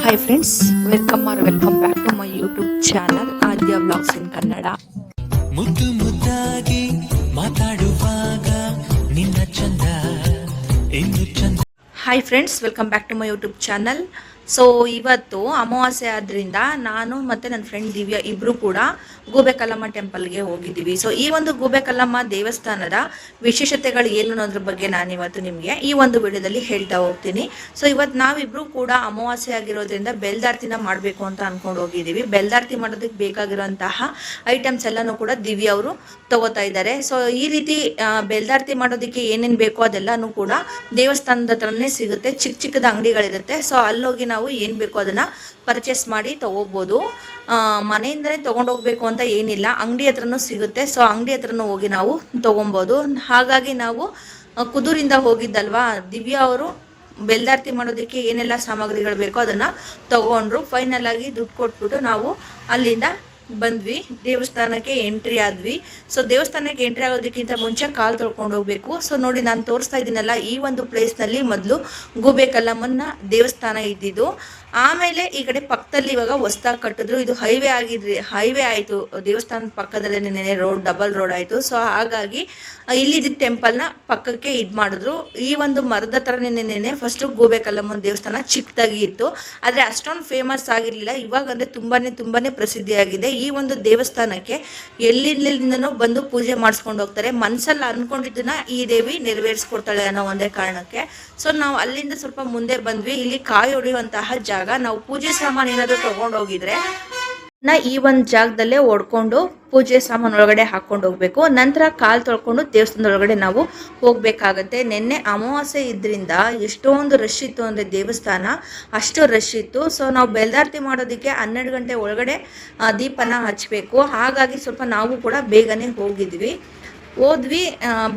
Hi friends, welcome back to my YouTube channel Aadya blogs in Kannada. ಮುದ್ದು ಮುದ್ದಾಗಿ ಮಾತಾಡುವಾಗ ನಿನ್ನ ಚಂದ ಇನ್ನು ಚಂದ. Hi friends, welcome back to my YouTube channel. So ಇವತ್ತು ಅಮಾವಾಸ್ಯೆ ಆದ್ರಿಂದ ನಾನು ಮತ್ತು ನನ್ನ ಫ್ರೆಂಡ್ ದಿವ್ಯಾ ಇಬ್ಬರು ಕೂಡ ಗೂಬೆ ಕಲ್ಲಮ್ಮ ಟೆಂಪಲ್ಗೆ ಹೋಗಿದ್ದೀವಿ. ಸೊ ಈ ಒಂದು ಗೂಬೆ ಕಲ್ಲಮ್ಮ ದೇವಸ್ಥಾನದ ವಿಶೇಷತೆಗಳು ಏನು ಅನ್ನೋದ್ರ ಬಗ್ಗೆ ನಾನು ಇವತ್ತು ನಿಮಗೆ ಈ ಒಂದು ವಿಡಿಯೋದಲ್ಲಿ ಹೇಳ್ತಾ ಹೋಗ್ತೀನಿ. ಸೊ ಇವತ್ತು ನಾವಿಬ್ರು ಕೂಡ ಅಮಾವಾಸ್ಯೆ ಆಗಿರೋದ್ರಿಂದ ಬೆಲ್ದಾರ್ತಿನ ಮಾಡಬೇಕು ಅಂತ ಅನ್ಕೊಂಡು ಹೋಗಿದ್ದೀವಿ. ಬೆಲ್ದಾರ್ತಿ ಮಾಡೋದಕ್ಕೆ ಬೇಕಾಗಿರುವಂತಹ ಐಟಮ್ಸ್ ಎಲ್ಲನೂ ಕೂಡ ದಿವ್ಯಾ ಅವರು ತಗೋತಾ ಇದ್ದಾರೆ. ಸೊ ಈ ರೀತಿ ಬೆಲ್ದಾರ್ತಿ ಮಾಡೋದಕ್ಕೆ ಏನೇನು ಬೇಕೋ ಅದೆಲ್ಲನೂ ಕೂಡ ದೇವಸ್ಥಾನದ ಹತ್ರನೇ ಸಿಗುತ್ತೆ. ಚಿಕ್ಕ ಚಿಕ್ಕದ ಅಂಗಡಿಗಳಿರುತ್ತೆ. ಸೊ ಅಲ್ಲೋಗಿ ನಾವು ಏನು ಬೇಕೋ ಅದನ್ನ ಪರ್ಚೇಸ್ ಮಾಡಿ ತಗೋಬಹುದು. ಮನೆಯಿಂದನೇ ತಗೊಂಡೋಗ್ಬೇಕು ಅಂತ ಏನಿಲ್ಲ, ಅಂಗಡಿ ಹತ್ರನೂ ಸಿಗುತ್ತೆ. ಸೊ ಅಂಗಡಿ ಹತ್ರನೂ ಹೋಗಿ ನಾವು ತಗೊಬೋದು. ಹಾಗಾಗಿ ನಾವು ಕುದೂರಿಂದ ಹೋಗಿದ್ದಲ್ವಾ, ದಿವ್ಯಾ ಅವರು ಬೆಲ್ದಾರ್ತಿ ಮಾಡೋದಕ್ಕೆ ಏನೆಲ್ಲ ಸಾಮಗ್ರಿಗಳು ಬೇಕೋ ಅದನ್ನ ತಗೊಂಡ್ರು. ಫೈನಲ್ ಆಗಿ ದುಡ್ಡು ಕೊಟ್ಬಿಟ್ಟು ನಾವು ಅಲ್ಲಿಂದ ಬಂದ್ವಿ, ದೇವಸ್ಥಾನಕ್ಕೆ ಎಂಟ್ರಿ ಆದ್ವಿ. ಸೊ ದೇವಸ್ಥಾನಕ್ಕೆ ಎಂಟ್ರಿ ಆಗೋದಕ್ಕಿಂತ ಮುಂಚೆ ಕಾಲು ತೊಳ್ಕೊಂಡು ಹೋಗ್ಬೇಕು. ಸೊ ನೋಡಿ, ನಾನು ತೋರಿಸ್ತಾ ಇದ್ದೀನಲ್ಲ, ಈ ಒಂದು ಪ್ಲೇಸ್ನಲ್ಲಿ ಮೊದಲು ಗೂಬೆ ಕಲ್ಲಮ್ಮನ ದೇವಸ್ಥಾನ ಇದ್ದಿದ್ದು. ಆಮೇಲೆ ಈ ಕಡೆ ಪಕ್ಕದಲ್ಲಿ ಇವಾಗ ಹೊಸ್ದಾಗಿ ಕಟ್ಟಿದ್ರು. ಇದು ಹೈವೇ ಆಯಿತು. ದೇವಸ್ಥಾನದ ಪಕ್ಕದಲ್ಲೇ ರೋಡ್, ಡಬಲ್ ರೋಡ್ ಆಯಿತು. ಸೊ ಹಾಗಾಗಿ ಇಲ್ಲಿ ಟೆಂಪಲ್ನ ಪಕ್ಕಕ್ಕೆ ಇದು ಮಾಡಿದ್ರು. ಈ ಒಂದು ಮರದ ಹತ್ರನೇ ಫಸ್ಟ್ ಗೂಬೆ ಕಲ್ಲಮ್ಮನ ದೇವಸ್ಥಾನ ಚಿಕ್ಕದಾಗಿ ಇತ್ತು, ಆದರೆ ಅಷ್ಟೊಂದು ಫೇಮಸ್ ಆಗಿರಲಿಲ್ಲ. ಇವಾಗ ಅಂದರೆ ತುಂಬಾನೇ ಪ್ರಸಿದ್ಧಿಯಾಗಿದೆ. ಈ ಒಂದು ದೇವಸ್ಥಾನಕ್ಕೆ ಎಲ್ಲಿಂದನೂ ಬಂದು ಪೂಜೆ ಮಾಡಿಸ್ಕೊಂಡು ಹೋಗ್ತಾರೆ. ಮನಸ್ಸಲ್ಲಿ ಅನ್ಕೊಂಡಿದ್ದನ್ನ ಈ ದೇವಿ ನೆರವೇರಿಸ್ಕೊಡ್ತಾಳೆ ಅನ್ನೋ ಒಂದೇ ಕಾರಣಕ್ಕೆ. ಸೊ ನಾವು ಅಲ್ಲಿಂದ ಸ್ವಲ್ಪ ಮುಂದೆ ಬಂದ್ವಿ. ಇಲ್ಲಿ ಕಾಯಿ ಹೊಡೆಯುವಂತಹ ಜಾಗ. ನಾವು ಪೂಜೆ ಸಾಮಾನು ಏನಾದ್ರು ತಗೊಂಡು ಹೋಗಿದ್ರೆ ಈ ಒಂದು ಜಾಗದಲ್ಲೇ ಓಡ್ಕೊಂಡು ಪೂಜೆ ಸಾಮಾನು ಒಳಗಡೆ ಹಾಕೊಂಡು ಹೋಗ್ಬೇಕು. ನಂತರ ಕಾಲು ತೊಳ್ಕೊಂಡು ದೇವಸ್ಥಾನದೊಳಗಡೆ ನಾವು ಹೋಗ್ಬೇಕಾಗತ್ತೆ. ನಿನ್ನೆ ಅಮಾವಾಸ್ಯೆ ಇದ್ರಿಂದ ಎಷ್ಟೊಂದು ರಶ್ ಇತ್ತು ಅಂದರೆ ದೇವಸ್ಥಾನ ಅಷ್ಟು ರಶ್ ಇತ್ತು. ಸೊ ನಾವು ಬೆಲ್ದಾರ್ತಿ ಮಾಡೋದಕ್ಕೆ 12 ಗಂಟೆ ಒಳಗಡೆ ದೀಪನ ಹಚ್ಚಬೇಕು. ಹಾಗಾಗಿ ಸ್ವಲ್ಪ ನಾವು ಕೂಡ ಬೇಗನೆ ಹೋದ್ವಿ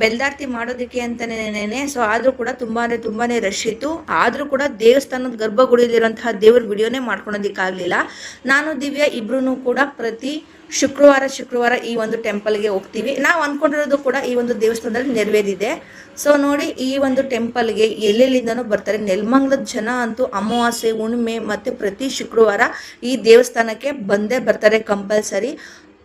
ಬೆಲ್ದಾರ್ತಿ ಮಾಡೋದಕ್ಕೆ ಅಂತನೇನೆ. ಸೊ ಆದರೂ ಕೂಡ ತುಂಬಾನೇ ರಶ್ ಇತ್ತು. ಆದರೂ ಕೂಡ ದೇವಸ್ಥಾನದ ಗರ್ಭಗುಡಿಯಲ್ಲಿರುವಂತಹ ದೇವ್ರ ವಿಡಿಯೋನೇ ಮಾಡ್ಕೊಳೋದಕ್ಕಾಗಲಿಲ್ಲ. ನಾನು ದಿವ್ಯಾ ಇಬ್ರು ಕೂಡ ಪ್ರತಿ ಶುಕ್ರವಾರ ಈ ಒಂದು ಟೆಂಪಲ್ಗೆ ಹೋಗ್ತೀವಿ. ನಾವು ಅಂದ್ಕೊಂಡಿರೋದು ಕೂಡ ಈ ಒಂದು ದೇವಸ್ಥಾನದಲ್ಲಿ ನೆರವೇರಿದೆ. ಸೊ ನೋಡಿ, ಈ ಒಂದು ಟೆಂಪಲ್ಗೆ ಎಲ್ಲೆಲ್ಲಿಂದನೂ ಬರ್ತಾರೆ. ನೆಲಮಂಗಲದ ಜನ ಅಂತೂ ಅಮಾವಾಸ್ಯೆ, ಹುಣ್ಣಿಮೆ ಮತ್ತು ಪ್ರತಿ ಶುಕ್ರವಾರ ಈ ದೇವಸ್ಥಾನಕ್ಕೆ ಬಂದೇ ಬರ್ತಾರೆ ಕಂಪಲ್ಸರಿ.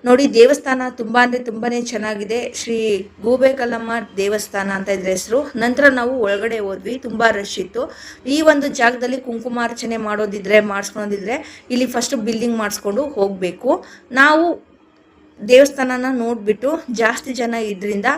ನೋಡಿ, ದೇವಸ್ಥಾನ ತುಂಬಾನೇ ಚೆನ್ನಾಗಿದೆ. ಶ್ರೀ ಗೂಬೆ ಕಲ್ಲಮ್ಮ ದೇವಸ್ಥಾನ ಅಂತ ಇದ್ರ ಹೆಸರು. ನಂತರ ನಾವು ಒಳಗಡೆ ಹೋದ್ವಿ. ತುಂಬಾ ರಶ್ ಇತ್ತು. ಈ ಒಂದು ಜಾಗದಲ್ಲಿ ಕುಂಕುಮಾರ್ಚನೆ ಮಾಡಿಸ್ಕೊಂಡಿದ್ರೆ ಇಲ್ಲಿ ಫಸ್ಟ್ ಬಿಲ್ಲಿಂಗ್ ಮಾಡಿಸ್ಕೊಂಡು ಹೋಗಬೇಕು. ನಾವು ದೇವಸ್ಥಾನನ ನೋಡ್ಬಿಟ್ಟು ಜಾಸ್ತಿ ಜನ ಇದ್ರಿಂದ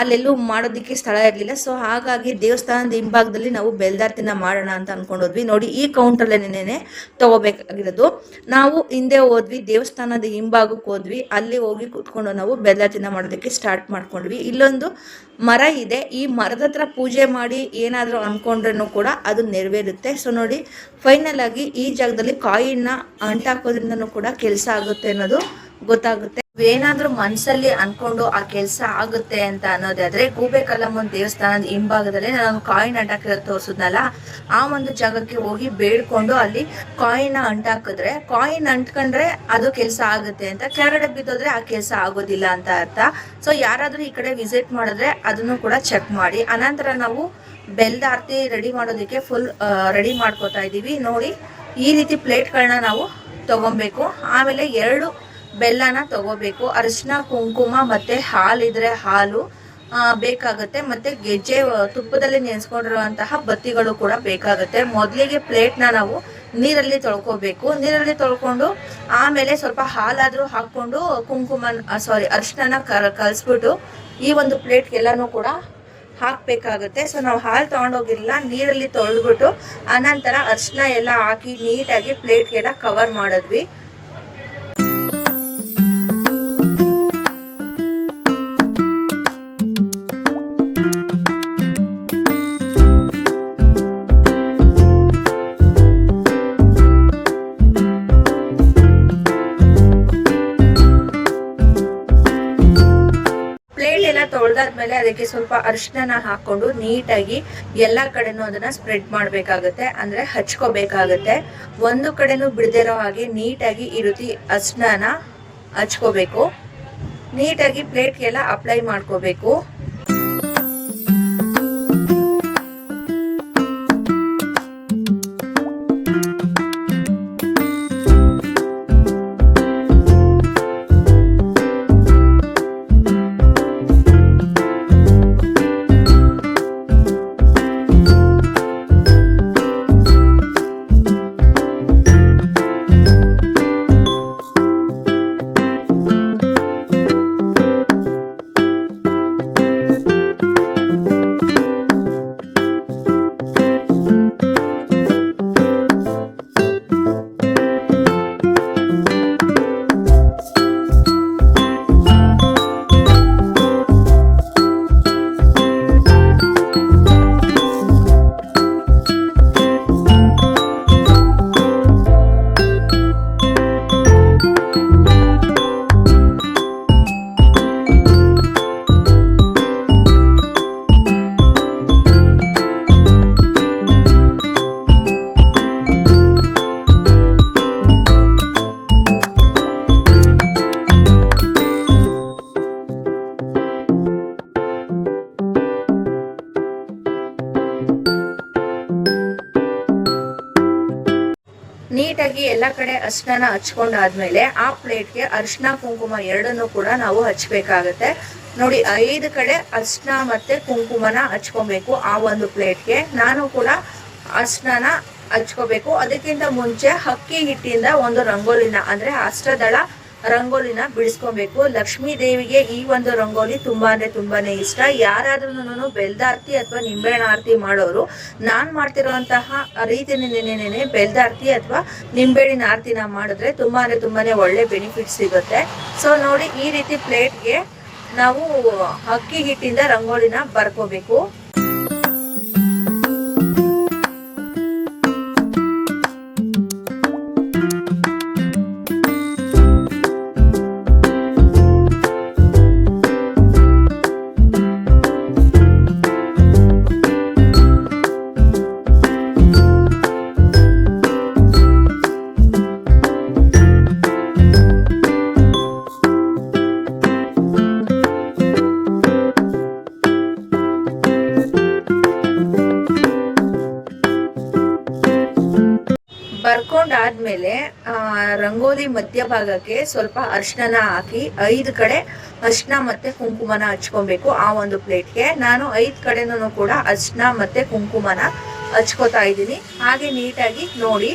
ಅಲ್ಲೆಲ್ಲೂ ಮಾಡೋದಕ್ಕೆ ಸ್ಥಳ ಇರಲಿಲ್ಲ. ಸೊ ಹಾಗಾಗಿ ದೇವಸ್ಥಾನದ ಹಿಂಭಾಗದಲ್ಲಿ ನಾವು ಬೆಲ್ದಾರ್ತಿನ ಮಾಡೋಣ ಅಂತ ಅನ್ಕೊಂಡೋದ್ವಿ. ನೋಡಿ, ಈ ಕೌಂಟರ್ಲೇನೆ ತಗೋಬೇಕಾಗಿರೋದು. ನಾವು ಹಿಂದೆ ಹೋದ್ವಿ, ದೇವಸ್ಥಾನದ ಹಿಂಭಾಗಕ್ಕೆ ಹೋದ್ವಿ. ಅಲ್ಲಿ ಹೋಗಿ ಕೂತ್ಕೊಂಡು ನಾವು ಬೆಲ್ದಾರ್ತಿನ ಮಾಡೋದಕ್ಕೆ ಸ್ಟಾರ್ಟ್ ಮಾಡ್ಕೊಂಡ್ವಿ. ಇಲ್ಲೊಂದು ಮರ ಇದೆ. ಈ ಮರದ ಹತ್ರ ಪೂಜೆ ಮಾಡಿ ಏನಾದರೂ ಅನ್ಕೊಂಡ್ರೂ ಕೂಡ ಅದು ನೆರವೇರುತ್ತೆ. ಸೊ ನೋಡಿ, ಫೈನಲ್ ಆಗಿ ಈ ಜಾಗದಲ್ಲಿ ಕಾಯಿನ ಅಂಟಾಕೋದ್ರಿಂದನೂ ಕೂಡ ಕೆಲಸ ಆಗುತ್ತೆ ಅನ್ನೋದು ಗೊತ್ತಾಗುತ್ತೆ. ಏನಾದ್ರೂ ಮನ್ಸಲ್ಲಿ ಅನ್ಕೊಂಡು ಆ ಕೆಲಸ ಆಗುತ್ತೆ ಅಂತ ಅನ್ನೋದಾದ್ರೆ ಗೂಬೆ ಕಲ್ಲಮ್ಮನ ದೇವಸ್ಥಾನದ ಹಿಂಭಾಗದಲ್ಲಿ ನಾನು ಕಾಯಿನ್ ಅಂಟಾಕಿರೋ ತೋರಿಸಿದ್ನಲ್ಲ, ಆ ಒಂದು ಜಾಗಕ್ಕೆ ಹೋಗಿ ಬೇಡ್ಕೊಂಡು ಅಲ್ಲಿ ಕಾಯಿನ್ ಅಂಟಾಕಿದ್ರೆ, ಕಾಯಿನ್ ಅಂಟ್ಕೊಂಡ್ರೆ ಅದು ಕೆಲಸ ಆಗುತ್ತೆ ಅಂತ, ಕೆಳಗಡೆ ಬಿದ್ದೋದ್ರೆ ಆ ಕೆಲಸ ಆಗೋದಿಲ್ಲ ಅಂತ ಅರ್ಥ. ಸೊ ಯಾರಾದ್ರೂ ಈ ಕಡೆ ವಿಸಿಟ್ ಮಾಡಿದ್ರೆ ಅದನ್ನು ಕೂಡ ಚೆಕ್ ಮಾಡಿ. ಅನಂತರ ನಾವು ಬೆಲ್ದಾರ್ತಿ ರೆಡಿ ಮಾಡೋದಕ್ಕೆ ಫುಲ್ ರೆಡಿ ಮಾಡ್ಕೋತಾ ಇದೀವಿ. ನೋಡಿ, ಈ ರೀತಿ ಪ್ಲೇಟ್ಗಳನ್ನ ನಾವು ತಗೊಬೇಕು. ಆಮೇಲೆ 2 ಬೆಲ್ಲನ ತಗೋಬೇಕು. ಅರಿಶಿನ, ಕುಂಕುಮ ಮತ್ತೆ ಹಾಲಿದ್ರೆ ಹಾಲು ಬೇಕಾಗುತ್ತೆ. ಮತ್ತೆ ಗೆಜ್ಜೆ, ತುಪ್ಪದಲ್ಲಿ ನೆನೆಸ್ಕೊಂಡಿರುವಂತಹ ಬತ್ತಿಗಳು ಕೂಡ ಬೇಕಾಗುತ್ತೆ. ಮೊದಲಿಗೆ ಪ್ಲೇಟ್ನ ನಾವು ನೀರಲ್ಲಿ ತೊಳ್ಕೋಬೇಕು. ನೀರಲ್ಲಿ ತೊಳ್ಕೊಂಡು ಆಮೇಲೆ ಸ್ವಲ್ಪ ಹಾಲಾದ್ರೂ ಹಾಕೊಂಡು ಅರಿಶಿನ ಕಲಸ್ಬಿಟ್ಟು ಈ ಒಂದು ಪ್ಲೇಟ್ಗೆಲ್ಲಾನು ಕೂಡ ಹಾಕ್ಬೇಕಾಗುತ್ತೆ. ಸೊ ನಾವು ಹಾಲು ತಗೊಂಡೋಗಿರಲಿಲ್ಲ, ನೀರಲ್ಲಿ ತೊಳೆದ್ಬಿಟ್ಟು ಅನಂತರ ಅರಿಶಿನ ಎಲ್ಲ ಹಾಕಿ ನೀಟಾಗಿ ಪ್ಲೇಟ್ಗೆಲ್ಲ ಕವರ್ ಮಾಡಿದ್ವಿ. ತೊಳೆದಾದ್ಮೇಲೆ ಅದಕ್ಕೆ ಸ್ವಲ್ಪ ಅರಿಶಿನ ಹಾಕೊಂಡು ನೀಟಾಗಿ ಎಲ್ಲಾ ಕಡೆನೂ ಅದನ್ನ ಸ್ಪ್ರೆಡ್ ಮಾಡ್ಬೇಕಾಗತ್ತೆ, ಅಂದ್ರೆ ಹಚ್ಕೋಬೇಕಾಗತ್ತೆ. ಒಂದು ಕಡೆನೂ ಬಿಡದಿರೋ ಹಾಗೆ ನೀಟಾಗಿ ಈ ರೀತಿ ಅರಿಶಿನ ಹಚ್ಕೋಬೇಕು. ನೀಟಾಗಿ ಪ್ಲೇಟ್ಗೆಲ್ಲ ಅಪ್ಲೈ ಮಾಡ್ಕೋಬೇಕು. ನೀಟಾಗಿ ಎಲ್ಲ ಕಡೆ ಅರ್ಶಿನ ಹಚ್ಕೊಂಡಾದ್ಮೇಲೆ ಆ ಪ್ಲೇಟ್ಗೆ ಅರ್ಶಿನ ಕುಂಕುಮ ಎರಡನ್ನೂ ಕೂಡ ನಾವು ಹಚ್ಬೇಕಾಗತ್ತೆ. ನೋಡಿ 5 ಕಡೆ ಅರ್ಶಿನ ಮತ್ತೆ ಕುಂಕುಮನ ಹಚ್ಕೊಬೇಕು ಆ ಒಂದು ಪ್ಲೇಟ್ಗೆ. ನಾನು ಕೂಡ ಅರ್ಶಿನ ಹಚ್ಕೋಬೇಕು. ಅದಕ್ಕಿಂತ ಮುಂಚೆ ಅಕ್ಕಿ ಹಿಟ್ಟಿಂದ ಒಂದು ರಂಗೋಲಿನ ಅಂದ್ರೆ ಅಷ್ಟದಳ ರಂಗೋಲಿನ ಬಿಡಿಸ್ಕೊಬೇಕು. ಲಕ್ಷ್ಮೀ ದೇವಿಗೆ ಈ ಒಂದು ರಂಗೋಲಿ ತುಂಬಾನೇ ಇಷ್ಟ. ಯಾರಾದ್ರೂ ಬೆಲ್ದಾರ್ತಿ ಅಥವಾ ನಿಂಬೆಹಣ್ಣು ಆರತಿ ಮಾಡೋರು ನಾನ್ ಮಾಡ್ತಿರುವಂತಹ ರೀತಿನೇನೆ ಬೆಲ್ದಾರ್ತಿ ಅಥವಾ ನಿಂಬೆಹಣ್ಣಿನ ಆರತಿನ ಮಾಡಿದ್ರೆ ತುಂಬಾನೇ ಒಳ್ಳೆ ಬೆನಿಫಿಟ್ ಸಿಗುತ್ತೆ. ಸೊ ನೋಡಿ, ಈ ರೀತಿ ಪ್ಲೇಟ್ಗೆ ನಾವು ಅಕ್ಕಿ ಹಿಟ್ಟಿಂದ ರಂಗೋಲಿನ ಬರ್ಕೋಬೇಕು. ಬರ್ಕೊಂಡಾದ್ಮೇಲೆ ರಂಗೋಲಿ ಮಧ್ಯಭಾಗಕ್ಕೆ ಸ್ವಲ್ಪ ಅರ್ಶಿನ ಹಾಕಿ 5 ಕಡೆ ಅರ್ಶಿನ ಮತ್ತೆ ಕುಂಕುಮನ ಹಚ್ಕೊಬೇಕು ಆ ಒಂದು ಪ್ಲೇಟ್ಗೆ. ನಾನು 5 ಕಡೆನೂ ಕೂಡ ಅರ್ಶಿನ ಮತ್ತೆ ಕುಂಕುಮನ ಹಚ್ಕೋತಾ ಇದ್ದೀನಿ. ಹಾಗೆ ನೀಟಾಗಿ ನೋಡಿ.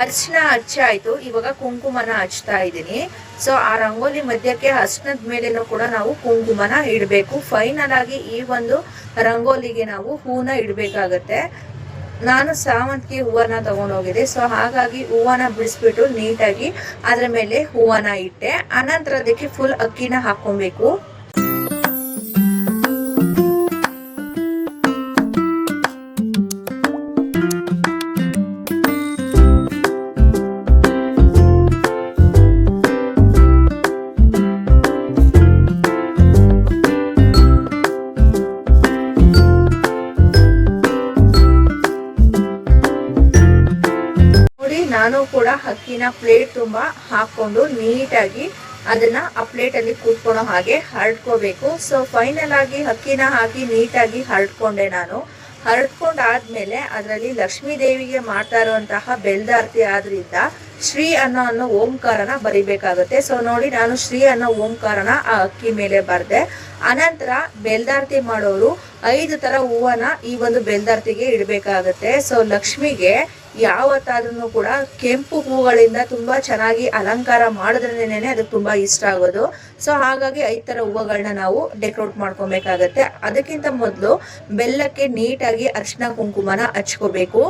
ಅರ್ಶಿನ ಹಚ್ಚಾಯ್ತು, ಇವಾಗ ಕುಂಕುಮನ ಹಚ್ತಾ ಇದ್ದೀನಿ. ಸೊ ಆ ರಂಗೋಲಿ ಮಧ್ಯಕ್ಕೆ ಅರ್ಶಿನದ ಮೇಲೇನೂ ಕೂಡ ನಾವು ಕುಂಕುಮನ ಇಡಬೇಕು. ಫೈನಲ್ ಆಗಿ ಈ ಒಂದು ರಂಗೋಲಿಗೆ ನಾವು ಹೂನ ಇಡಬೇಕಾಗತ್ತೆ. ನಾನು ಸಾವಂತಿಗೆ ಹೂವನ್ನ ತಗೊಂಡೋಗಿದ್ದೆ. ಸೊ ಹಾಗಾಗಿ ಹೂವನ್ನ ಬಿಡಿಸ್ಬಿಟ್ಟು ನೀಟಾಗಿ ಅದ್ರ ಮೇಲೆ ಹೂವನ್ನ ಇಟ್ಟೆ. ಅನಂತರ ಅದಕ್ಕೆ ಫುಲ್ ಅಕ್ಕಿನ ಹಾಕೊಬೇಕು. ನಾನು ಕೂಡ ಅಕ್ಕಿನ ಪ್ಲೇಟ್ ತುಂಬಾ ಹಾಕೊಂಡು ನೀಟಾಗಿ ಅದನ್ನ ಆ ಪ್ಲೇಟ್ ಅಲ್ಲಿ ಕೂತ್ಕೊಳ್ಳೋ ಹಾಗೆ ಹರಡ್ಕೋಬೇಕು. ಸೊ ಫೈನಲ್ ಆಗಿ ಅಕ್ಕಿನ ಹಾಕಿ ನೀಟಾಗಿ ಹರಡ್ಕೊಂಡೆ. ನಾನು ಹರಡ್ಕೊಂಡಾದ್ಮೇಲೆ ಅದರಲ್ಲಿ ಲಕ್ಷ್ಮೀ ದೇವಿಗೆ ಮಾಡ್ತಾ ಇರುವಂತಹ ಬೆಲ್ದಾರ್ತಿ ಆದ್ರಿಂದ ಶ್ರೀ ಅನ್ನೋ ಓಂಕಾರನ ಬರಿಬೇಕಾಗುತ್ತೆ. ಸೊ ನೋಡಿ, ನಾನು ಶ್ರೀ ಅನ್ನೋ ಓಂಕಾರನ ಆ ಅಕ್ಕಿ ಮೇಲೆ ಬರ್ದೆ. ಅನಂತರ ಬೆಲ್ದಾರ್ತಿ ಮಾಡೋರು 5 ತರ ಹೂವನ್ನ ಈ ಒಂದು ಬೆಲ್ದಾರ್ತಿಗೆ ಇಡಬೇಕಾಗತ್ತೆ. ಸೊ ಲಕ್ಷ್ಮಿಗೆ ಯಾವತ್ತಾದ್ರೂ ಕೂಡ ಕೆಂಪು ಹೂಗಳಿಂದ ತುಂಬಾ ಚೆನ್ನಾಗಿ ಅಲಂಕಾರ ಮಾಡಿದ್ರೇನೆ ಅದಕ್ಕೆ ತುಂಬಾ ಇಷ್ಟ ಆಗೋದು. ಸೊ ಹಾಗಾಗಿ 5 ತರ ಹೂವುಗಳನ್ನ ನಾವು ಡೆಕೋರೇಟ್ ಮಾಡ್ಕೊಬೇಕಾಗತ್ತೆ. ಅದಕ್ಕಿಂತ ಮೊದಲು ಬೆಲ್ಲಕ್ಕೆ ನೀಟಾಗಿ ಅರಿಶಿನ ಕುಂಕುಮನ ಹಚ್ಕೋಬೇಕು.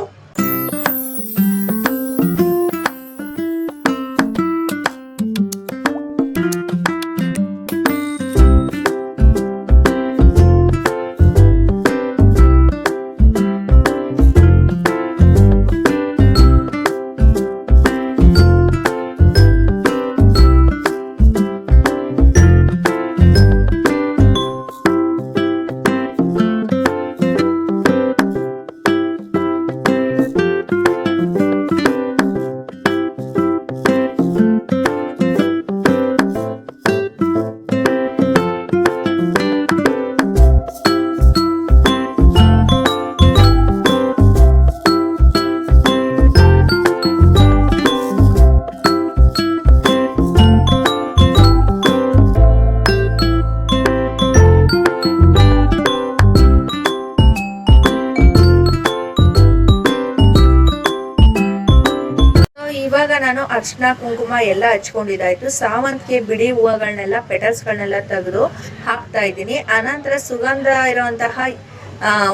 ನಾನು ಅರ್ಶಿನ ಕುಂಕುಮ ಎಲ್ಲ ಹಚ್ಕೊಂಡಿದ್ದಾಯ್ತು. ಸಾವಂತಿಗೆ ಬಿಡಿ ಹೂವುಗಳನ್ನೆಲ್ಲ ಪೆಟಲ್ಸ್ಗಳನ್ನೆಲ್ಲ ತೆಗೆದು ಹಾಕ್ತಾ ಇದ್ದೀನಿ. ಅನಂತರ ಸುಗಂಧ ಇರುವಂತಹ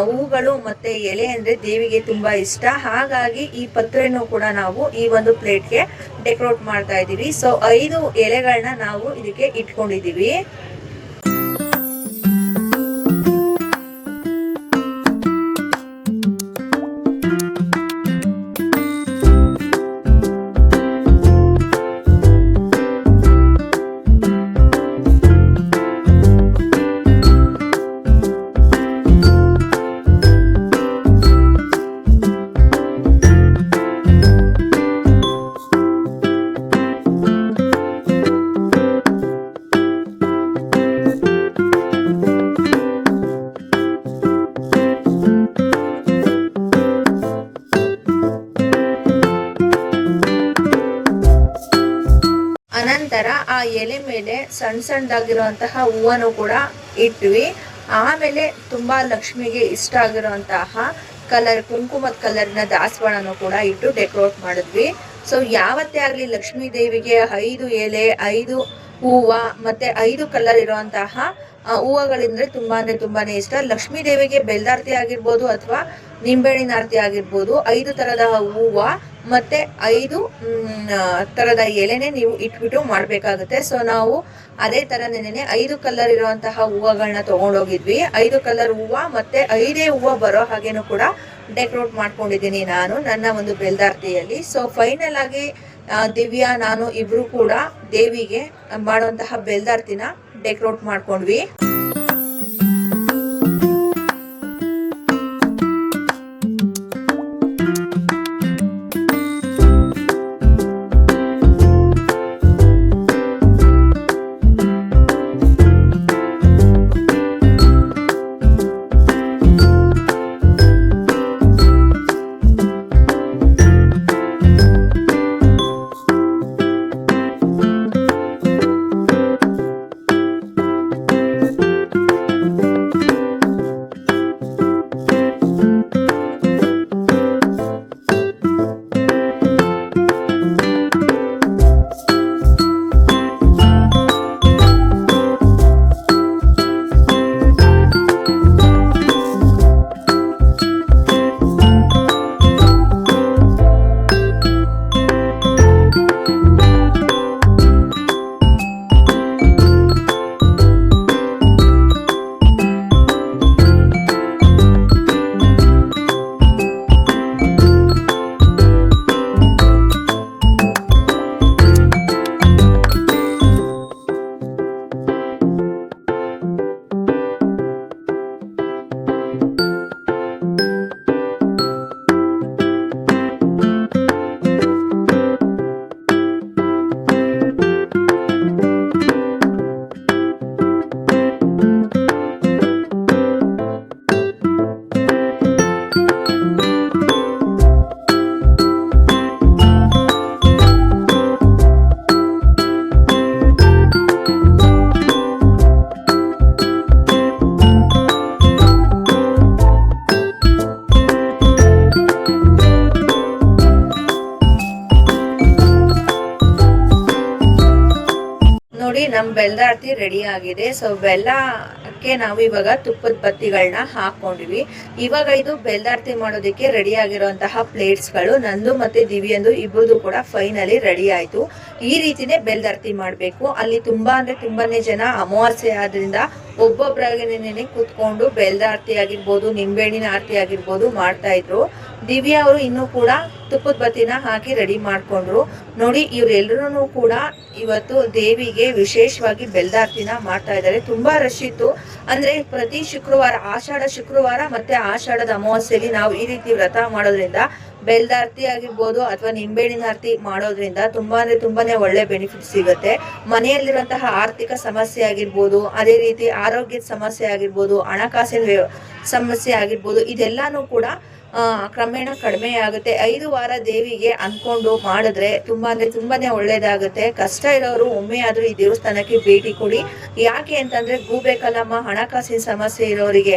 ಹೂಗಳು ಮತ್ತೆ ಎಲೆ ಅಂದ್ರೆ ದೇವಿಗೆ ತುಂಬಾ ಇಷ್ಟ. ಹಾಗಾಗಿ ಈ ಪತ್ರೆನೂ ಕೂಡ ನಾವು ಈ ಒಂದು ಪ್ಲೇಟ್ಗೆ ಡೆಕೋರೇಟ್ ಮಾಡ್ತಾ ಇದೀವಿ. ಸೊ 5 ಎಲೆಗಳನ್ನ ನಾವು ಇದಕ್ಕೆ ಇಟ್ಕೊಂಡಿದೀವಿ. ಅನಂತರ ಆ ಎಲೆ ಮೇಲೆ ಸಣ್ಣ ಸಣ್ಣದಾಗಿರುವಂತಹ ಹೂವನ್ನು ಕೂಡ ಇಟ್ವಿ. ಆಮೇಲೆ ತುಂಬಾ ಲಕ್ಷ್ಮಿಗೆ ಇಷ್ಟ ಆಗಿರುವಂತಹ ಕಲರ್ ಕುಂಕುಮದ ಕಲರ್ನ ದಾಸವಾಳನು ಕೂಡ ಇಟ್ಟು ಡೆಕೋರೇಟ್ ಮಾಡಿದ್ವಿ. ಸೊ ಯಾವತ್ತೇ ಆಗ್ಲಿ ಲಕ್ಷ್ಮೀ ದೇವಿಗೆ 5 ಎಲೆ 5 ಹೂವ ಮತ್ತೆ 5 ಕಲರ್ ಇರುವಂತಹ ಹೂವಗಳಿಂದ್ರೆ ತುಂಬಾನೇ ಇಷ್ಟ. ಲಕ್ಷ್ಮೀ ದೇವಿಗೆ ಬೆಲ್ದಾರ್ತಿ ಆಗಿರ್ಬೋದು ಅಥವಾ ನಿಂಬೆಹಣ್ಣಿನ ಆರತಿ ಆಗಿರ್ಬೋದು 5 ತರದ ಹೂವ ಮತ್ತೆ 5 ತರದ ಎಲೆನೆ ನೀವು ಇಟ್ಬಿಟ್ಟು ಮಾಡ್ಬೇಕಾಗುತ್ತೆ. ಸೊ ನಾವು ಅದೇ ತರ ನೆನೆ 5 ಕಲರ್ ಇರುವಂತಹ ಹೂವಗಳನ್ನ ತಗೊಂಡೋಗಿದ್ವಿ. 5 ಕಲರ್ ಹೂವ ಮತ್ತೆ 5 ಹೂವ ಬರೋ ಹಾಗೇನು ಕೂಡ ಡೆಕೋರೇಟ್ ಮಾಡ್ಕೊಂಡಿದ್ದೀನಿ ನಾನು ನನ್ನ ಒಂದು ಬೆಲ್ದಾರ್ತಿಯಲ್ಲಿ. ಸೊ ಫೈನಲ್ ಆಗಿ ದಿವ್ಯಾ ನಾನು ಇಬ್ರು ಕೂಡ ದೇವಿಗೆ ಮಾಡುವಂತಹ ಬೆಲ್ದಾರ್ತಿನ ಡೆಕೋರೇಟ್ ಮಾಡ್ಕೊಂಡ್ವಿ. ನೋಡಿ ನಮ್ ಬೆಲ್ದಾರ್ತಿ ರೆಡಿ ಆಗಿದೆ. ಸೊ ಬೆಲ್ಲಕ್ಕೆ ನಾವು ಇವಾಗ ತುಪ್ಪದ ಬತ್ತಿಗಳನ್ನ ಹಾಕೊಂಡಿವಿ. ಇವಾಗ ಇದು ಬೆಲ್ದಾರ್ತಿ ಮಾಡೋದಕ್ಕೆ ರೆಡಿ ಆಗಿರುವಂತಹ ಪ್ಲೇಟ್ಸ್ ಗಳು ನಂದು ಮತ್ತೆ ದಿವ್ಯಂದು ಇಬ್ಬರದು ಕೂಡ ಫೈನಲಿ ರೆಡಿ ಆಯ್ತು. ಈ ರೀತಿನೇ ಬೆಲ್ದಾರ್ತಿ ಮಾಡ್ಬೇಕು. ಅಲ್ಲಿ ತುಂಬಾನೇ ಜನ ಅಮಾವಾಸ್ಯೆ ಆದ್ರಿಂದ ಒಬ್ಬೊಬ್ಬರಾಗೇನೆ ಕೂತ್ಕೊಂಡು ಬೆಲ್ದಾರ್ತಿ ಆಗಿರ್ಬೋದು ನಿಂಬೆಹಣ್ಣಿನ ಆರತಿ ಆಗಿರ್ಬೋದು ಮಾಡ್ತಾ ಇದ್ರು. ದಿವ್ಯಾ ಅವರು ಇನ್ನೂ ಕೂಡ ತುಪ್ಪದ ಬತ್ತಿನ ಹಾಕಿ ರೆಡಿ ಮಾಡ್ಕೊಂಡ್ರು. ನೋಡಿ ಇವರೆಲ್ಲರೂ ಕೂಡ ಇವತ್ತು ದೇವಿಗೆ ವಿಶೇಷವಾಗಿ ಬೆಲ್ದಾರ್ತಿನ ಮಾಡ್ತಾ ಇದ್ದಾರೆ. ತುಂಬಾ ರಶ್ ಇತ್ತು. ಅಂದ್ರೆ ಪ್ರತಿ ಶುಕ್ರವಾರ ಆಷಾಢ ಶುಕ್ರವಾರ ಮತ್ತೆ ಆಷಾಢದ ಅಮಾವಾಸ್ಯೆಯಲ್ಲಿ ನಾವು ಈ ರೀತಿ ವ್ರತ ಮಾಡೋದ್ರಿಂದ ಬೆಲ್ದಾರ್ತಿ ಆಗಿರ್ಬೋದು ಅಥವಾ ನಿಂಬೆಹಣ್ಣಿನ ಆರತಿ ಮಾಡೋದ್ರಿಂದ ತುಂಬಾನೇ ಒಳ್ಳೆ ಬೆನಿಫಿಟ್ ಸಿಗುತ್ತೆ. ಮನೆಯಲ್ಲಿರುವಂತಹ ಆರ್ಥಿಕ ಸಮಸ್ಯೆ ಆಗಿರ್ಬೋದು, ಅದೇ ರೀತಿ ಆರೋಗ್ಯದ ಸಮಸ್ಯೆ ಆಗಿರ್ಬೋದು, ಹಣಕಾಸಿನ ಸಮಸ್ಯೆ ಆಗಿರ್ಬೋದು, ಇದೆಲ್ಲಾನು ಕೂಡ ಕ್ರಮೇಣ ಕಡಿಮೆ ಆಗುತ್ತೆ. 5 ವಾರ ದೇವಿಗೆ ಅನ್ಕೊಂಡು ಮಾಡಿದ್ರೆ ತುಂಬಾನೇ ಒಳ್ಳೇದಾಗುತ್ತೆ. ಕಷ್ಟ ಇರೋರು ಒಮ್ಮೆ ಆದ್ರೂ ಈ ದೇವಸ್ಥಾನಕ್ಕೆ ಭೇಟಿ ಕೊಡಿ. ಯಾಕೆ ಅಂತಂದ್ರೆ ಗೂಬೇಕಲ್ಲಮ್ಮ ಹಣಕಾಸಿನ ಸಮಸ್ಯೆ ಇರೋರಿಗೆ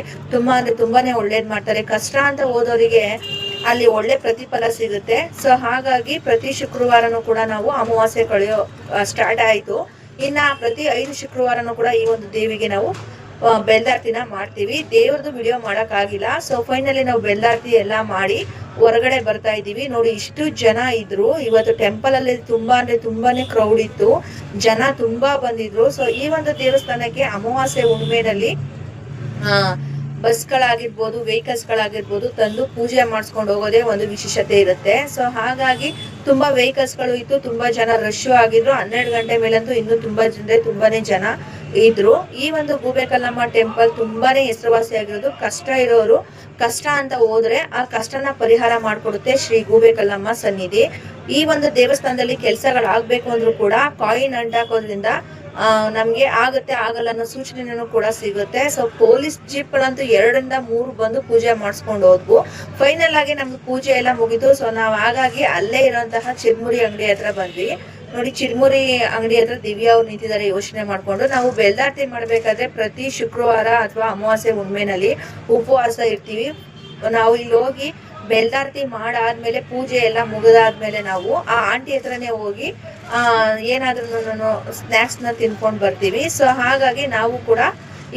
ತುಂಬಾನೇ ಒಳ್ಳೇದ್ ಮಾಡ್ತಾರೆ. ಕಷ್ಟ ಅಂತ ಹೋದವರಿಗೆ ಅಲ್ಲಿ ಒಳ್ಳೆ ಪ್ರತಿಫಲ ಸಿಗುತ್ತೆ. ಸೊ ಹಾಗಾಗಿ ಪ್ರತಿ ಶುಕ್ರವಾರನೂ ಕೂಡ ನಾವು ಅಮಾವಾಸ್ಯೆ ಕಳೆಯೋ ಸ್ಟಾರ್ಟ್ ಆಯ್ತು. ಇನ್ನ ಪ್ರತಿ 5 ಶುಕ್ರವಾರನೂ ಕೂಡ ಈ ಒಂದು ದೇವಿಗೆ ನಾವು ಬೆಲ್ದಾರ್ತಿನ ಮಾಡ್ತೀವಿ. ದೇವ್ರದ್ದು ವಿಡಿಯೋ ಮಾಡೋಕ್ಕಾಗಿಲ್ಲ. ಸೊ ಫೈನಲಿ ನಾವು ಬೆಲ್ದಾರ್ತಿ ಎಲ್ಲ ಮಾಡಿ ಹೊರಗಡೆ ಬರ್ತಾ ಇದ್ದೀವಿ. ನೋಡಿ ಇಷ್ಟು ಜನ ಇದ್ರು ಇವತ್ತು ಟೆಂಪಲ್ ಅಲ್ಲಿ. ತುಂಬಾನೇ ಕ್ರೌಡ್ ಇತ್ತು, ಜನ ತುಂಬಾ ಬಂದಿದ್ರು. ಸೊ ಈ ಒಂದು ದೇವಸ್ಥಾನಕ್ಕೆ ಅಮಾವಾಸ್ಯೆ ಹುಣ್ಣಿಮೆನಲ್ಲಿ ಬಸ್ಗಳಾಗಿರ್ಬೋದು, ವೆಹಿಕಲ್ಸ್ಗಳಾಗಿರ್ಬೋದು ತಂದು ಪೂಜೆ ಮಾಡಿಸ್ಕೊಂಡು ಹೋಗೋದೇ ಒಂದು ವಿಶೇಷತೆ ಇರುತ್ತೆ. ಸೊ ಹಾಗಾಗಿ ತುಂಬಾ ವೆಹಿಕಲ್ಸ್ಗಳು ಇತ್ತು, ತುಂಬಾ ಜನ ರಶ್ ಆಗಿದ್ರು. 12 ಗಂಟೆ ಮೇಲಂತೂ ಇನ್ನೂ ತುಂಬಾನೇ ಜನ ಇದ್ರು. ಈ ಒಂದು ಗೂಬೆ ಕಲ್ಲಮ್ಮ ಟೆಂಪಲ್ ತುಂಬಾನೇ ಹೆಸರುವಾಸಿಯಾಗಿರೋದು. ಕಷ್ಟ ಇರೋರು ಕಷ್ಟ ಅಂತ ಹೋದ್ರೆ ಆ ಕಷ್ಟನ ಪರಿಹಾರ ಮಾಡ್ಕೊಡುತ್ತೆ ಶ್ರೀ ಗೂಬೆ ಕಲ್ಲಮ್ಮ ಸನ್ನಿಧಿ. ಈ ಒಂದು ದೇವಸ್ಥಾನದಲ್ಲಿ ಕೆಲಸಗಳಾಗ್ಬೇಕು ಅಂದ್ರೂ ಕೂಡ ಕಾಯಿನ್ ಅಂಟಾಕೋದ್ರಿಂದ ನಮ್ಗೆ ಆಗತ್ತೆ ಆಗಲ್ಲ ಅನ್ನೋ ಸೂಚನೆನೂ ಕೂಡ ಸಿಗುತ್ತೆ. ಸೊ ಪೊಲೀಸ್ ಜೀಪ್ಗಳಂತೂ 2 ರಿಂದ 3 ಬಂದು ಪೂಜೆ ಮಾಡಿಸ್ಕೊಂಡು ಹೋದ್ವು. ಫೈನಲ್ ಆಗಿ ನಮ್ಗೆ ಪೂಜೆ ಎಲ್ಲ ಮುಗಿತು. ಸೊ ನಾವು ಹಾಗಾಗಿ ಅಲ್ಲೇ ಇರುವಂತಹ ಚಿರ್ಮುರಿ ಅಂಗಡಿ ಹತ್ರ ಬಂದ್ವಿ. ನೋಡಿ ಚಿರ್ಮುರಿ ಅಂಗಡಿ ಹತ್ರ ದಿವ್ಯಾ ಅವ್ರು ನಿಂತಿದ್ದಾರೆ ಯೋಚನೆ ಮಾಡ್ಕೊಂಡು. ನಾವು ಬೆಲ್ದಾರ್ತಿ ಮಾಡ್ಬೇಕಾದ್ರೆ ಪ್ರತಿ ಶುಕ್ರವಾರ ಅಥವಾ ಅಮಾವಾಸ್ಯೆ ಹುಣ್ಣಿಮೆನಲ್ಲಿ ಉಪವಾಸ ಇರ್ತೀವಿ. ನಾವು ಇಲ್ಲಿ ಹೋಗಿ ಬೆಲ್ದಾರ್ತಿ ಮಾಡಾದ್ಮೇಲೆ ಪೂಜೆ ಎಲ್ಲ ಮುಗಿದಾದ್ಮೇಲೆ ನಾವು ಆ ಆಂಟಿ ಹತ್ರನೇ ಹೋಗಿ ಏನಾದ್ರೂ ಸ್ನಾಕ್ಸ್ ನ ತಿನ್ಕೊಂಡ್ ಬರ್ತೀವಿ. ಸೊ ಹಾಗಾಗಿ ನಾವು ಕೂಡ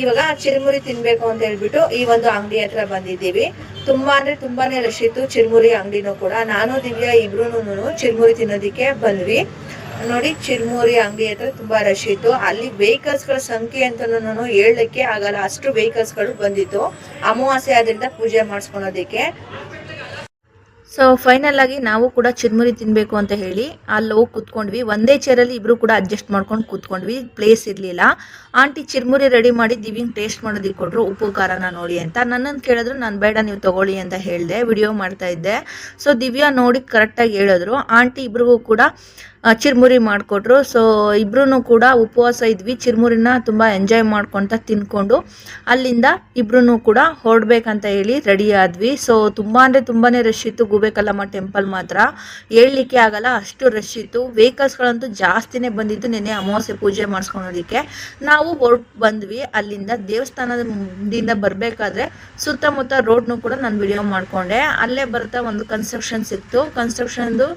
ಇವಾಗ ಚಿರುಮುರಿ ತಿನ್ಬೇಕು ಅಂತ ಹೇಳ್ಬಿಟ್ಟು ಈ ಒಂದು ಅಂಗಡಿ ಹತ್ರ ಬಂದಿದ್ದೀವಿ. ತುಂಬಾನೇ ರಶ್ ಇತ್ತು ಚಿರುಮುರಿ ಅಂಗಡಿನೂ ಕೂಡ. ನಾನು ದಿವ್ಯಾ ಇಬ್ರು ಚಿರುಮುರಿ ತಿನ್ನೋದಿಕ್ಕೆ ಬಂದ್ವಿ. ನೋಡಿ ಚಿರುಮುರಿ ಅಂಗಡಿ ಹತ್ರ ತುಂಬಾ ರಶ್ ಇತ್ತು. ಅಲ್ಲಿ ವೆಹಿಕಲ್ಸ್ ಗಳ ಸಂಖ್ಯೆ ಅಂತನೂ ಹೇಳಲಿಕ್ಕೆ ಆಗಲ್ಲ, ಅಷ್ಟು ವೆಹಿಕಲ್ಸ್ ಗಳು ಬಂದಿತ್ತು ಅಮಾವಾಸ್ಯೆ ಆದ್ರಿಂದ ಪೂಜೆ ಮಾಡಿಸ್ಕೊಳೋದಿಕ್ಕೆ. ಸೊ ಫೈನಲ್ ಆಗಿ ನಾವು ಕೂಡ ಚಿರುಮುರಿ ತಿನ್ಬೇಕು ಅಂತ ಹೇಳಿ ಅಲ್ಲಿ ಹೋಗಿ ಕೂತ್ಕೊಂಡ್ವಿ. ಒಂದೇ ಚೇರಲ್ಲಿ ಇಬ್ರು ಕೂಡ ಅಡ್ಜಸ್ಟ್ ಮಾಡ್ಕೊಂಡು ಕೂತ್ಕೊಂಡ್ವಿ, ಪ್ಲೇಸ್ ಇರ್ಲಿಲ್ಲ. ಆಂಟಿ ಚಿರುಮುರಿ ರೆಡಿ ಮಾಡಿ ದಿವ್ಯಂಗ್ ಟೇಸ್ಟ್ ಮಾಡೋದಕ್ಕೆ ಕೊಟ್ರು, ಉಪ್ಪು ಖಾರನ ನೋಡಿ ಅಂತ. ನನ್ನನ್ನು ಕೇಳಿದ್ರು, ನಾನು ಬೇಡ ನೀವು ತಗೊಳ್ಳಿ ಅಂತ ಹೇಳಿದೆ, ವಿಡಿಯೋ ಮಾಡ್ತಾ ಇದ್ದೆ. ಸೊ ದಿವ್ಯಾ ನೋಡಿ ಕರೆಕ್ಟಾಗಿ ಹೇಳಿದ್ರು. ಆಂಟಿ ಇಬ್ರಿಗೂ ಕೂಡ ಚಿರುಮುರಿ ಮಾಡಿಕೊಟ್ರು. ಸೊ ಇಬ್ರು ಕೂಡ ಉಪವಾಸ ಇದ್ವಿ. ಚಿರುಮುರಿನ ತುಂಬ ಎಂಜಾಯ್ ಮಾಡ್ಕೊತ ತಿನ್ಕೊಂಡು ಅಲ್ಲಿಂದ ಇಬ್ರು ಕೂಡ ಹೊರಡ್ಬೇಕಂತ ಹೇಳಿ ರೆಡಿ ಆದ್ವಿ. ಸೊ ತುಂಬಾನೇ ರಶ್ ಇತ್ತು ಗೂಬೆ ಕಲ್ಲಮ್ಮ ಟೆಂಪಲ್ ಮಾತ್ರ ಹೇಳಲಿಕ್ಕೆ ಆಗಲ್ಲ, ಅಷ್ಟು ರಶ್ ಇತ್ತು. ವೆಹಿಕಲ್ಸ್ಗಳಂತೂ ಜಾಸ್ತಿನೇ ಬಂದಿತ್ತು ನೆನ್ನೆ ಅಮಾವಾಸ್ಯೆ ಪೂಜೆ ಮಾಡಿಸ್ಕೊಳೋದಕ್ಕೆ. ನಾವು ಹೊರಟು ಬಂದ್ವಿ ಅಲ್ಲಿಂದ. ದೇವಸ್ಥಾನದಿಂದ ಬರಬೇಕಾದ್ರೆ ಸುತ್ತಮುತ್ತ ರೋಡ್ನು ಕೂಡ ನಾನು ವಿಡಿಯೋ ಮಾಡ್ಕೊಂಡೆ. ಅಲ್ಲೇ ಬರ್ತಾ ಒಂದು ಕನ್ಸ್ಟ್ರಕ್ಷನ್ ಸಿಕ್ತು. ಕನ್ಸ್ಟ್ರಕ್ಷನ್ದು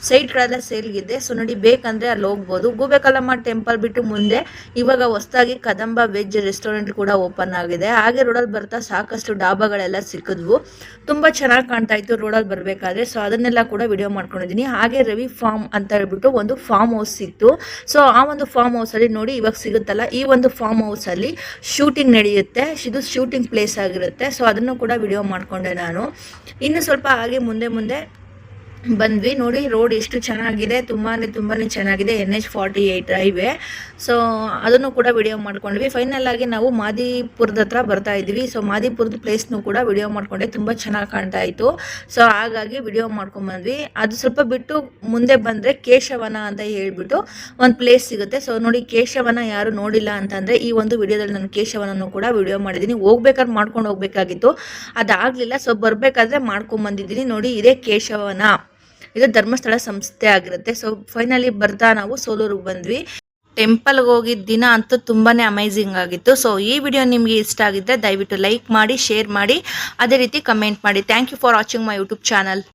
ಸೈಟ್ಗಳೆಲ್ಲ ಸೇಲ್ಗಿದೆ. ಸೊ ನೋಡಿ ಬೇಕಂದ್ರೆ ಅಲ್ಲಿ ಹೋಗ್ಬೋದು. ಗೂಬೆ ಕಲ್ಲಮ್ಮ ಟೆಂಪಲ್ ಬಿಟ್ಟು ಮುಂದೆ ಇವಾಗ ಹೊಸದಾಗಿ ಕದಂಬ ವೆಜ್ ರೆಸ್ಟೋರೆಂಟ್ ಕೂಡ ಓಪನ್ ಆಗಿದೆ. ಹಾಗೆ ರೋಡಲ್ಲಿ ಬರ್ತಾ ಸಾಕಷ್ಟು ಡಾಬಾಗಳೆಲ್ಲ ಸಿಕ್ಕಿದ್ವು, ತುಂಬಾ ಚೆನ್ನಾಗಿ ಕಾಣ್ತಾ ಇತ್ತು ರೋಡಲ್ಲಿ ಬರ್ಬೇಕಾದ್ರೆ. ಸೊ ಅದನ್ನೆಲ್ಲ ಕೂಡ ವಿಡಿಯೋ ಮಾಡ್ಕೊಂಡಿದ್ದೀನಿ. ಹಾಗೆ ರವಿ ಫಾರ್ಮ್ ಅಂತ ಹೇಳ್ಬಿಟ್ಟು ಒಂದು ಫಾರ್ಮ್ ಹೌಸ್ ಸಿಕ್ತು. ಸೊ ಆ ಒಂದು ಫಾರ್ಮ್ ಹೌಸ್ ಅಲ್ಲಿ ನೋಡಿ ಇವಾಗ ಸಿಗುತ್ತಲ್ಲ, ಈ ಒಂದು ಫಾರ್ಮ್ ಹೌಸ್ ಅಲ್ಲಿ ಶೂಟಿಂಗ್ ನಡೆಯುತ್ತೆ. ಇದು ಶೂಟಿಂಗ್ ಪ್ಲೇಸ್ ಆಗಿರುತ್ತೆ. ಸೊ ಅದನ್ನು ಕೂಡ ವಿಡಿಯೋ ಮಾಡ್ಕೊಂಡೆ ನಾನು. ಇನ್ನು ಸ್ವಲ್ಪ ಹಾಗೆ ಮುಂದೆ ಬಂದ್ವಿ. ನೋಡಿ ರೋಡ್ ಎಷ್ಟು ಚೆನ್ನಾಗಿದೆ, ತುಂಬಾನೇ ಚೆನ್ನಾಗಿದೆ. NH48 highway. ಸೊ ಅದನ್ನು ಕೂಡ ವಿಡಿಯೋ ಮಾಡ್ಕೊಂಡ್ವಿ. ಫೈನಲ್ ಆಗಿ ನಾವು ಮಾದಿಪುರದ ಹತ್ರ ಬರ್ತಾ ಇದ್ವಿ. ಸೊ ಮಾದಿಪುರದ ಪ್ಲೇಸ್ನು ಕೂಡ ವಿಡಿಯೋ ಮಾಡ್ಕೊಂಡೆ, ತುಂಬಾ ಚೆನ್ನಾಗಿ ಕಾಣ್ತಾ ಇತ್ತು. ಸೊ ಹಾಗಾಗಿ ವಿಡಿಯೋ ಮಾಡ್ಕೊಂಡ್ ಬಂದ್ವಿ. ಅದು ಸ್ವಲ್ಪ ಬಿಟ್ಟು ಮುಂದೆ ಬಂದ್ರೆ ಕೇಶವನ ಅಂತ ಹೇಳ್ಬಿಟ್ಟು ಒಂದು ಪ್ಲೇಸ್ ಸಿಗುತ್ತೆ. ಸೊ ನೋಡಿ ಕೇಶವನ ಯಾರು ನೋಡಿಲ್ಲ ಅಂತಂದ್ರೆ ಈ ಒಂದು ವಿಡಿಯೋದಲ್ಲಿ ನಾನು ಕೇಶವನನ್ನು ಕೂಡ ವಿಡಿಯೋ ಮಾಡಿದ್ದೀನಿ. ಹೋಗ್ಬೇಕಾದ್ರೆ ಮಾಡ್ಕೊಂಡು ಹೋಗ್ಬೇಕಾಗಿತ್ತು, ಅದಾಗ್ಲಿಲ್ಲ. ಸೊ ಬರ್ಬೇಕಾದ್ರೆ ಮಾಡ್ಕೊಂಡ್ ಬಂದಿದ್ದೀನಿ. ನೋಡಿ ಇದೇ ಕೇಶವನ, ಇದು ಧರ್ಮಸ್ಥಳ ಸಂಸ್ಥೆ ಆಗಿರುತ್ತೆ. ಸೊ ಫೈನಲಿ ಬರ್ತಾ ನಾವು ಸೋಲೂರಿಗೆ ಬಂದ್ವಿ. ಟೆಂಪಲ್ಗೆ ಹೋಗಿದ್ದ ದಿನ ಅಂತೂ ತುಂಬಾನೇ ಅಮೇಝಿಂಗ್ ಆಗಿತ್ತು. ಸೊ ಈ ವಿಡಿಯೋ ನಿಮಗೆ ಇಷ್ಟ ಆಗಿದ್ರೆ ದಯವಿಟ್ಟು ಲೈಕ್ ಮಾಡಿ, ಶೇರ್ ಮಾಡಿ, ಅದೇ ರೀತಿ ಕಮೆಂಟ್ ಮಾಡಿ. Thank you for watching my YouTube channel.